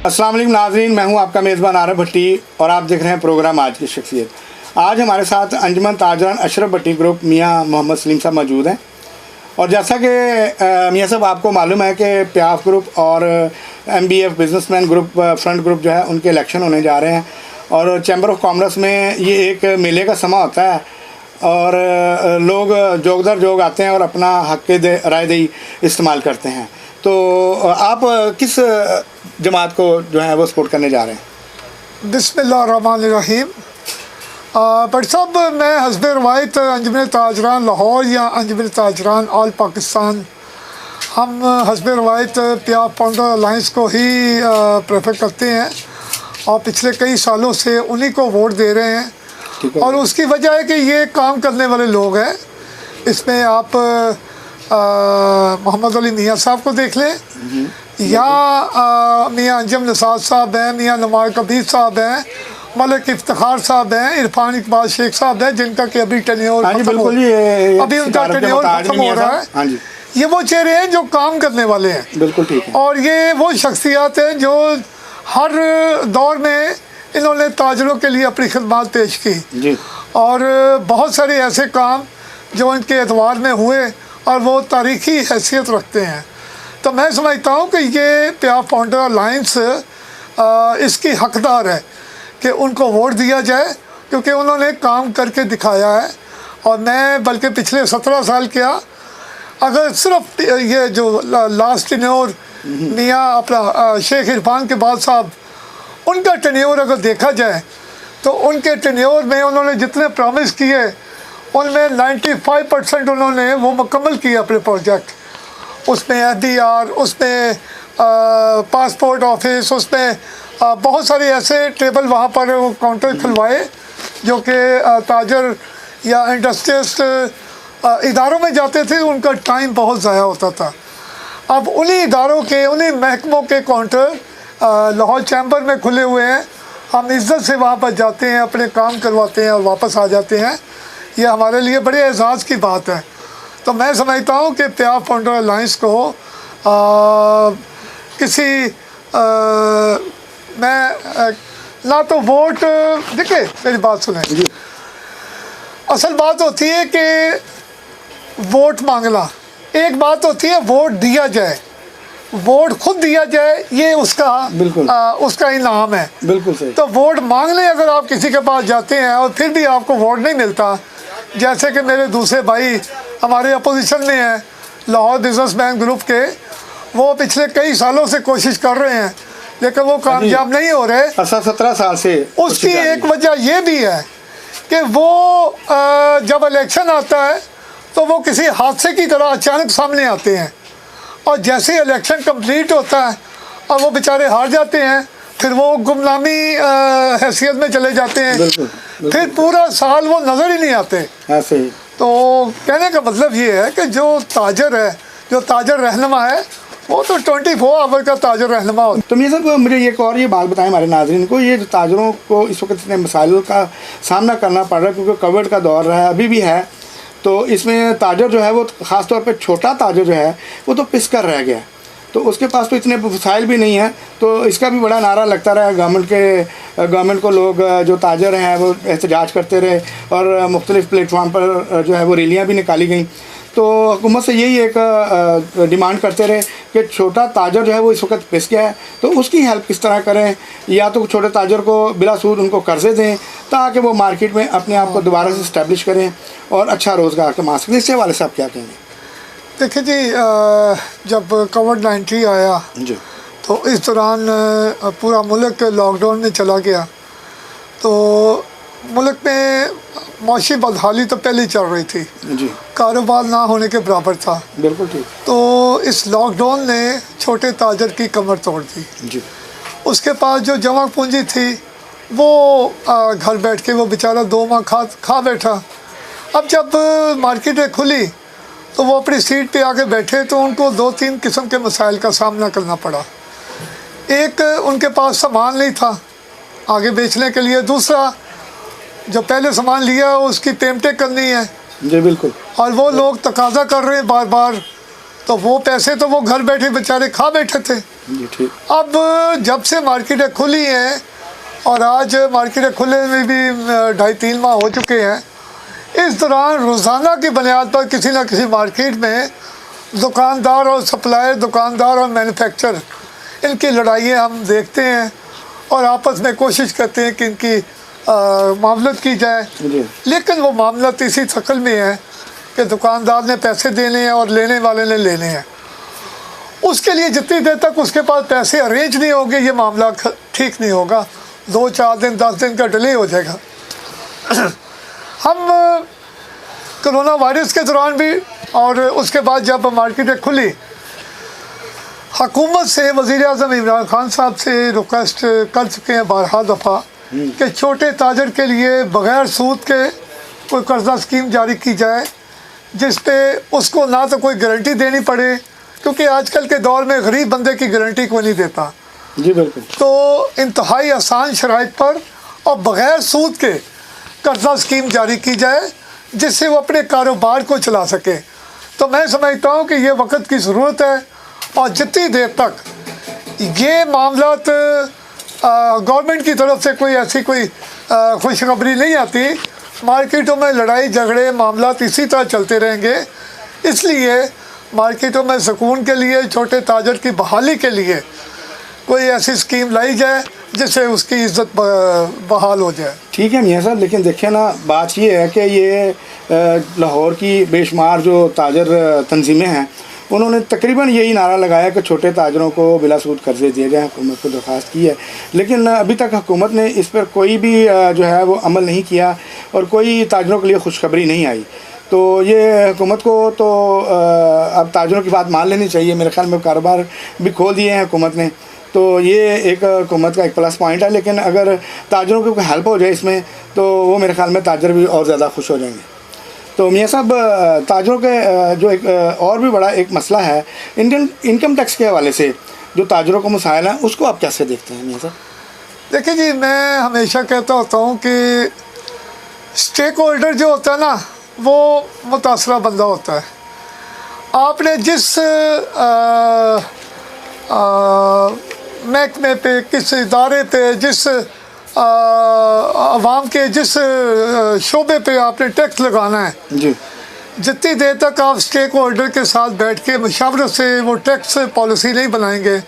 अस्सलाम वालेकुम नाज़रीन, मैं हूं आपका मेज़बान आरफ भट्टी और आप देख रहे हैं प्रोग्राम आज की शख्सियत। आज हमारे साथ अंजुमन ताजरान अशरफ भट्टी ग्रुप मियां मोहम्मद सलीम साहब मौजूद हैं। और जैसा कि मियां साहब आपको मालूम है कि प्याफ ग्रुप और MBF businessman group front group जो है उनके इलेक्शन होने जा रहे हैं और चैम्बर ऑफ कॉमर्स में ये एक मेले का समा होता है और लोग जोग दर जोग आते हैं और अपना हक़ राय दही इस्तेमाल करते हैं। तो आप किस जमात को जो है वो सपोर्ट करने जा रहे हैं? बिस्मिल्लाहिर्रहमानिर्रहीम। बट साहब, मैं हस्ब रवायत अंजुमन ताजरान लाहौर या अंजुमन ताजरान ऑल पाकिस्तान, हम हस्ब रवायत प्याफ फाउंडर अलाइंस को ही प्रेफर करते हैं और पिछले कई सालों से उन्हीं को वोट दे रहे हैं। और उसकी वजह है कि ये काम करने वाले लोग हैं। इसमें आप मोहम्मद अली मियाँ साहब को देख लें या मियाँ अंजम नसाद साहब हैं, मियाँ नुमार कबीर साहब हैं, मलिक इफ्तिखार साहब हैं, इरफान इकबाल शेख साहब हैं, जिनका कि अभी टेन्योर अभी उनका टेन्योर खत्म हो रहा है। ये वो चेहरे हैं जो काम करने वाले हैं, बिल्कुल ठीक है। और ये वो शख्सियात हैं जो हर दौर में इन्होंने ताजरों के लिए अपनी खिदमत पेश की जी। और बहुत सारे ऐसे काम जो इनके एतवार में हुए और वो तारीख़ी हैसियत रखते हैं। तो मैं समझता हूँ कि ये प्याफ फाउंडर अलाइंस इसकी हकदार है कि उनको वोट दिया जाए, क्योंकि उन्होंने काम करके दिखाया है। और मैं बल्कि पिछले 17 साल किया, अगर सिर्फ ये जो लास्ट टेन्योर मियाँ अपना शेख इरफान के बाद साहब, उनका टेन्योर अगर देखा जाए तो उनके टेन्योर में उन्होंने जितने प्रॉमिस किए उनमें 95% उन्होंने वो मुकम्मल किए अपने प्रोजेक्ट। उसमें FDR, उसमें पासपोर्ट ऑफिस, उसमें बहुत सारे ऐसे टेबल वहाँ पर वो काउंटर खुलवाए जो कि ताजर या इंडस्ट्रियलिस्ट इदारों में जाते थे, उनका टाइम बहुत ज़ाया होता था। अब उन्हीं इदारों के, उन्हीं महकमों के काउंटर लाहौर चैम्बर में खुले हुए हैं। हम इज़्ज़त से वहाँ पर जाते हैं, अपने काम करवाते हैं और वापस आ जाते हैं। ये हमारे लिए बड़े एजाज़ की बात है। तो मैं समझता हूँ कि प्याफ फाउंडर अलाइंस को मैं ना तो वोट, देखिए मेरी बात सुने, असल बात होती है कि वोट मांगना, एक बात होती है वोट दिया जाए, वोट खुद दिया जाए, ये उसका उसका इनाम है। बिल्कुल सही। तो वोट मांगने अगर आप किसी के पास जाते हैं और फिर भी आपको वोट नहीं मिलता, जैसे कि मेरे दूसरे भाई हमारे अपोजिशन में हैं लाहौर बिजनेसमैन ग्रुप के, वो पिछले कई सालों से कोशिश कर रहे हैं लेकिन वो कामयाब नहीं हो रहे। 17 साल से। उसकी एक वजह ये भी है कि वो जब इलेक्शन आता है तो वो किसी हादसे की तरह अचानक सामने आते हैं और जैसे इलेक्शन कंप्लीट होता है और वो बेचारे हार जाते हैं, फिर वो गुमनामी हैसियत में चले जाते हैं। फिर पूरा साल वो नज़र ही नहीं आते। ऐसे ही। तो कहने का मतलब ये है कि जो ताजर है, जो ताजर रहनुमा है, वो तो 24 आवर का ताजर रहनुमा होता है। तो ये सब मुझे एक और ये बात बताएं हमारे नाज़रीन को, ये ताजरों को इस वक्त इतने मसाइलों का सामना करना पड़ रहा है क्योंकि कोविड का दौर रहा है, अभी भी है। तो इसमें ताजर जो है वो ख़ास तौर पे छोटा ताजर जो है वो तो पिस कर रह गया, तो उसके पास तो इतने वसाइल भी नहीं है। तो इसका भी बड़ा नारा लगता रहा गवर्नमेंट को, लोग जो ताजर हैं वो एहतजाज करते रहे और मुख्तलिफ़ प्लेटफॉर्म पर जो है वो रैलियाँ भी निकाली गई। तो हुकूमत से यही एक डिमांड करते रहे कि छोटा ताजर जो है वो इस वक्त पिस गया है, तो उसकी हेल्प किस तरह करें, या तो छोटे ताजर को बिला सूद उनको कर्जे दें ताकि वो मार्केट में अपने आप को दोबारा से इस्टेब्लिश करें और अच्छा रोज़गार कमा सकें। इससे वाले साहब क्या कहेंगे? देखिए जी, जब कोविड-19 आया जी, तो इस दौरान पूरा मुल्क लॉकडाउन में चला गया, तो मुल्क में मौशी बदहाली तो पहले ही चल रही थी जी, कारोबार ना होने के बराबर था। बिल्कुल ठीक। तो इस लॉकडाउन ने छोटे ताजर की कमर तोड़ दी जी। उसके पास जो जमा पूंजी थी वो घर बैठ के वो बेचारा 2 माह खा बैठा। अब जब मार्केटें खुली तो वो अपनी सीट पे आके बैठे तो उनको 2-3 किस्म के मसाइल का सामना करना पड़ा। एक, उनके पास सामान नहीं था आगे बेचने के लिए। दूसरा, जो पहले सामान लिया उसकी पेमेंटें करनी है। जी बिल्कुल। और वो लोग तकाजा कर रहे हैं बार बार तो वो पैसे तो वो घर बैठे बेचारे खा बैठे थे। जी ठीक। अब जब से मार्केटें खुली हैं और आज मार्केटें खुले में भी 2.5-3 माह हो चुके हैं, इस दौरान रोज़ाना की बुनियाद पर किसी न किसी मार्केट में दुकानदार और सप्लायर, दुकानदार और मैन्युफैक्चर, इनकी लड़ाइयाँ हम देखते हैं और आपस में कोशिश करते हैं कि इनकी मामलत की जाए। लेकिन वो मामलत इसी शक्ल में है कि दुकानदार ने पैसे देने हैं और लेने वाले ने लेने हैं। उसके लिए जितनी देर तक उसके पास पैसे अरेंज नहीं होंगे, ये मामला ठीक नहीं होगा। 2-4 दिन 10 दिन का डिले हो जाएगा। हम कोरोना वायरस के दौरान भी और उसके बाद जब मार्केटें खुली, हुकूमत से वज़ीर-ए-आज़म इमरान खान साहब से रिक्वेस्ट कर चुके हैं बारहा दफ़ा कि छोटे ताजर के लिए बग़ैर सूद के कोई कर्जा स्कीम जारी की जाए, जिस पे उसको ना तो कोई गारंटी देनी पड़े, क्योंकि आजकल के दौर में गरीब बंदे की गारंटी कोई नहीं देता। जी बिल्कुल। तो इंतहाई आसान शराइत पर और बग़ैर सूद के कर्जा स्कीम जारी की जाए, जिससे वो अपने कारोबार को चला सके। तो मैं समझता हूँ कि ये वक्त की ज़रूरत है और जितनी देर तक ये मामलात गवर्नमेंट की तरफ से कोई ऐसी कोई खुशखबरी नहीं आती, मार्केटों में लड़ाई झगड़े मामलात इसी तरह चलते रहेंगे। इसलिए मार्केटों में सुकून के लिए, छोटे ताजर की बहाली के लिए कोई ऐसी स्कीम लाई जाए जिससे उसकी इज़्ज़त बहाल हो जाए। ठीक है मियाँ साहब, लेकिन देखिए ना, बात ये है कि ये लाहौर की बेशुमार जो ताजर तंजीमें हैं, उन्होंने तकरीबन यही नारा लगाया कि छोटे ताजरों को बिला सूद कर्जे दिए जाएँ। हुकूमत को दरख्वास्त की है, लेकिन अभी तक हुकूमत ने इस पर कोई भी जो है वो अमल नहीं किया और कोई ताजरों के लिए खुशखबरी नहीं आई। तो ये हुकूमत को तो अब ताजरों की बात मान लेनी चाहिए। मेरे ख्याल में कारोबार भी खोल दिए हैं हुकूमत ने, तो ये एक हुकूमत का एक प्लस पॉइंट है। लेकिन अगर ताजरों को कोई हेल्प हो जाए इसमें, तो वो मेरे ख्याल में ताजर भी और ज़्यादा खुश हो जाएंगे। तो मियाँ साहब, ताजरों के जो एक और भी बड़ा एक मसला है इंडियन इनकम टैक्स के हवाले से, जो ताजरों को मसाइल हैं, उसको आप कैसे देखते हैं मियाँ साहब? देखिए जी, मैं हमेशा कहता होता हूँ कि स्टेक होल्डर जो होता है ना, वो मुतासरा बंदा होता है। आपने जिस महकमे पे, किस इदारे पे, जिस आवाम के जिस शोबे पे आपने टैक्स लगाना है जी, जितनी देर तक आप स्टेक होल्डर के साथ बैठ के मशावरत से वो टैक्स पॉलिसी नहीं बनाएंगे,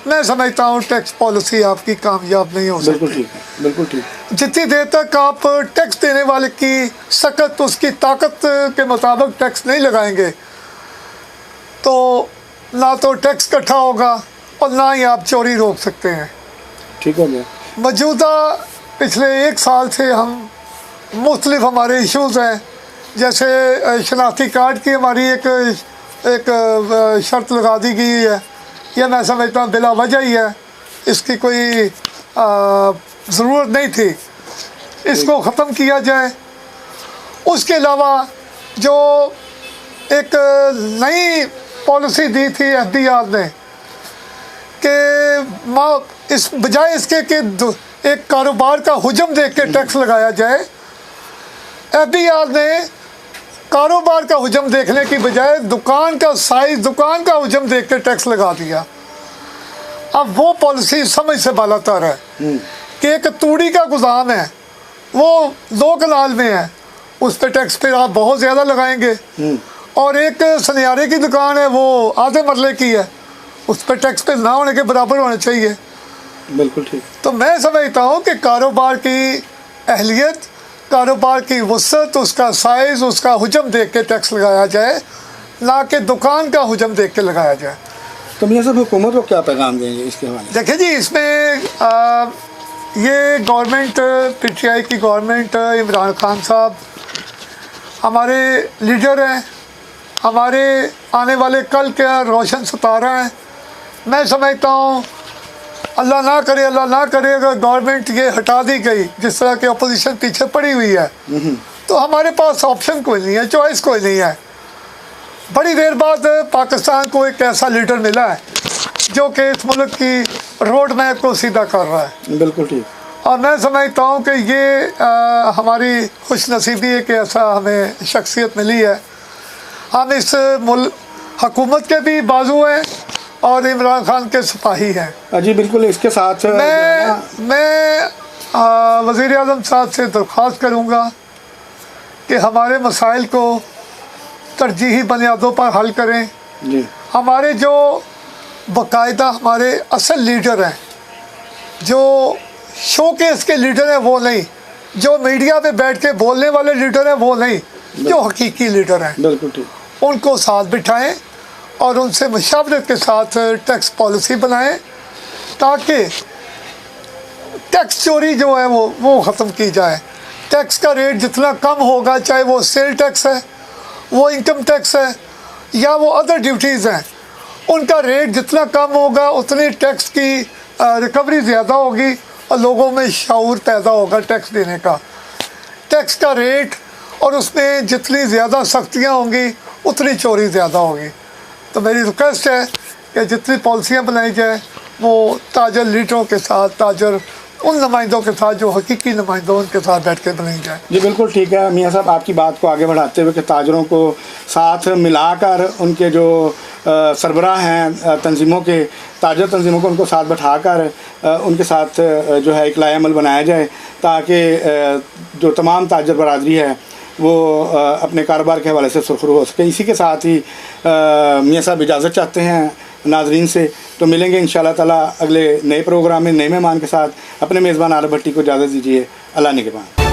मैं समझता हूँ टैक्स पॉलिसी आपकी कामयाब नहीं हो सकती। बिल्कुल ठीक है, बिल्कुल ठीक। जितनी देर तक आप टैक्स देने वाले की सख्त उसकी ताकत के मुताबिक टैक्स नहीं लगाएंगे, तो ना तो टैक्स इकट्ठा होगा और ना ही आप चोरी रोक सकते हैं। ठीक हो गया। मौजूदा पिछले 1 साल से हम मुख्तलिफ हमारे इश्यूज़ हैं, जैसे शनाख्ती कार्ड की हमारी एक शर्त लगा दी गई है। यह मैं समझता हूँ बिला वजह ही है, इसकी कोई ज़रूरत नहीं थी, इसको ख़त्म किया जाए। उसके अलावा जो एक नई पॉलिसी दी थी FBR ने कि इस बजाय इसके कि एक कारोबार का हुजम देख के टैक्स लगाया जाए, FBR ने कारोबार का हुजम देखने की बजाय दुकान का साइज, दुकान का हुजम देख के टैक्स लगा दिया। अब वो पॉलिसी समझ से बालातर है कि एक तूड़ी का गोदाम है, वो 2 कनाल में है, उस पर टैक्स फिर आप बहुत ज़्यादा लगाएंगे, और एक सनियारे की दुकान है, वो आधे मरले की है, उस पर टैक्स पे ना होने के बराबर होना चाहिए। बिल्कुल ठीक। तो मैं समझता हूँ कि कारोबार की अहलियत, कारोबार की वसअत, उसका साइज़, उसका हुजम देख के टैक्स लगाया जाए, ना कि दुकान का हुजम देख के लगाया जाए। तो मियाँ साहब, हुकूमत को क्या पैगाम देंगे इसके हवाले? देखिए जी, इसमें ये गवर्नमेंट, PTI की गवर्नमेंट, इमरान खान साहब हमारे लीडर हैं, हमारे आने वाले कल के रोशन सितारा हैं। मैं समझता हूँ अल्लाह ना करे अगर गवर्नमेंट ये हटा दी गई, जिस तरह की अपोजिशन पीछे पड़ी हुई है, तो हमारे पास ऑप्शन कोई नहीं है, चॉइस कोई नहीं है। बड़ी देर बाद पाकिस्तान को एक ऐसा लीडर मिला है जो कि इस मुल्क की रोड मैप को सीधा कर रहा है। बिल्कुल ठीक। और मैं समझता हूँ कि ये हमारी खुश नसीबी है कि ऐसा हमें शख्सियत मिली है। हम इस हुकूमत के भी बाजू हैं और इमरान खान के सिपाही हैं। जी बिल्कुल, इसके साथ मैं वज़ीर आज़म साहब से दरख्वास्त करूँगा कि हमारे मसाइल को तरजीही बुनियादों पर हल करें। जी हमारे जो बाकायदा हमारे असल लीडर हैं, जो शोकेस के लीडर हैं वो नहीं, जो मीडिया पे बैठ के बोलने वाले लीडर हैं वो नहीं, जो हकीकी लीडर हैं, बिल्कुल ठीक, उनको साथ बिठाएं और उनसे मशावरत के साथ टैक्स पॉलिसी बनाएं ताकि टैक्स चोरी जो है वो ख़त्म की जाए। टैक्स का रेट जितना कम होगा, चाहे वो सेल टैक्स है, वो इनकम टैक्स है या वो अदर ड्यूटीज़ हैं, उनका रेट जितना कम होगा उतनी टैक्स की रिकवरी ज़्यादा होगी और लोगों में शऊर पैदा होगा टैक्स देने का। टैक्स का रेट और उसमें जितनी ज़्यादा सख्तियाँ होंगी उतनी चोरी ज़्यादा होगी। तो मेरी रिक्वेस्ट है कि जितनी पॉलिसियाँ बनाई जाए वो ताजर लीडरों के साथ, ताजर उन नुमाइंदों के साथ जो हकीकी नुमाइंदों उनके साथ बैठ के बनाई जाए। जी बिल्कुल ठीक है मियाँ साहब, आपकी बात को आगे बढ़ाते हुए कि ताजरों को साथ मिलाकर उनके जो सरबराह हैं तंजीमों के, ताजर तंजीमों को उनको साथ बैठाकर उनके साथ जो है एक लाए अमल बनाया जाए ताकि जो तमाम ताजर बरादरी है वो अपने कारोबार के हवाले से सुरखरू हो सके। इसी के साथ ही मियाँ साहब इजाज़त चाहते हैं नाजरीन से। तो मिलेंगे इंशाअल्लाह ताला अगले नए प्रोग्राम में नए मेहमान के साथ। अपने मेज़बान आरब भट्टी को इजाज़त दीजिए। अल्लाह निगहबान।